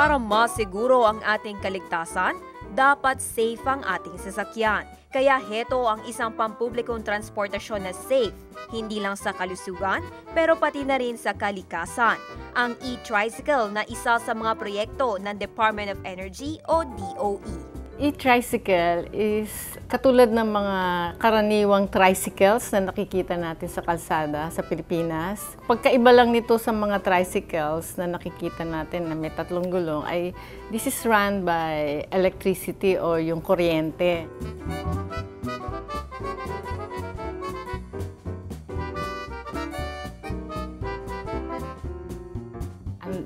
Para mas siguro ang ating kaligtasan, dapat safe ang ating sasakyan. Kaya heto ang isang pampublikong transportasyon na safe, hindi lang sa kalusugan, pero pati na rin sa kalikasan. Ang e-tricycle na isa sa mga proyekto ng Department of Energy o DOE. E-tricycle is katulad ng mga karaniwang tricycles na nakikita natin sa kalsada sa Pilipinas. Pagkaiba lang nito sa mga tricycles na nakikita natin na may tatlong gulong ay this is run by electricity o yung kuryente.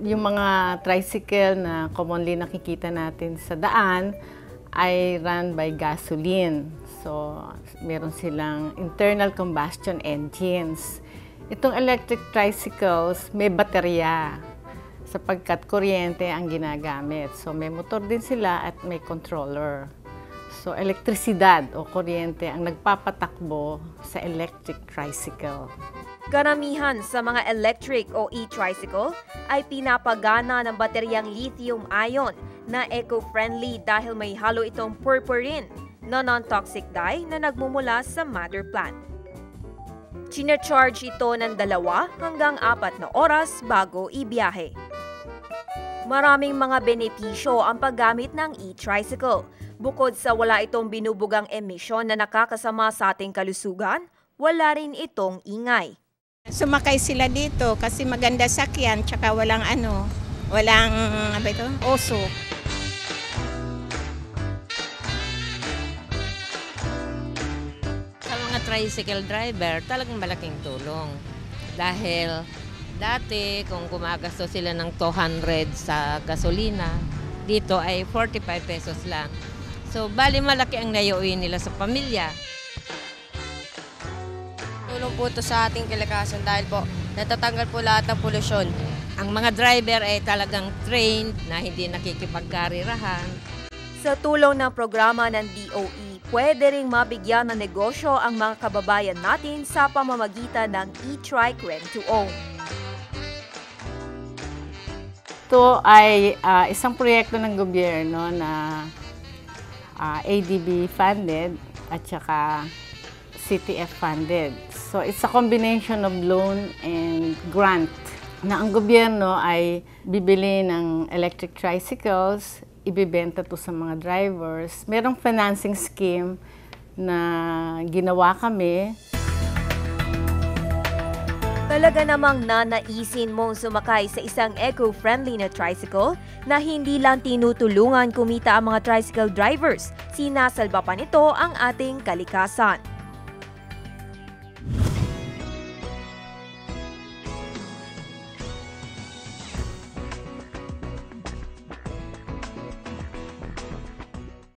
Yung mga tricycle na commonly nakikita natin sa daan ay run by gasoline. So, meron silang internal combustion engines. Itong electric tricycles may baterya sapagkat kuryente ang ginagamit. So, may motor din sila at may controller. So, elektrisidad o kuryente ang nagpapatakbo sa electric tricycle. Karamihan sa mga electric o e-tricycle ay pinapagana ng bateryang lithium-ion na eco-friendly dahil may halo itong purpurin na non-toxic dye na nagmumula sa mother plant. China-charge ito ng 2 hanggang 4 na oras bago ibiyahe. Maraming mga benepisyo ang paggamit ng e-tricycle. Bukod sa wala itong binubugang emisyon na nakakasama sa ating kalusugan, wala rin itong ingay. Sumakay sila dito kasi maganda sakyan tsaka walang oso. Sa mga tricycle driver, talagang malaking tulong. Dahil dati kung gumagasto sila ng 200 sa gasolina, dito ay 45 pesos lang. So, bali malaki ang naiuwi nila sa pamilya. Tulong po ito sa ating kalikasan dahil po natatanggal po lahat ng polusyon. Ang mga driver ay talagang trained na hindi nakikipagkarirahan. Sa tulong ng programa ng DOE, pwede ring mabigyan ng negosyo ang mga kababayan natin sa pamamagitan ng e-trike rent-to-own. Ito ay isang proyekto ng gobyerno na ADB funded at saka CTF funded. So it's a combination of loan and grant na ang gobyerno ay bibili ng electric tricycles, ibibenta to sa mga drivers. Merong financing scheme na ginawa kami. Talaga namang nanaisin mong sumakay sa isang eco-friendly na tricycle na hindi lang tinutulungan kumita ang mga tricycle drivers, sinasalba pa nito ang ating kalikasan.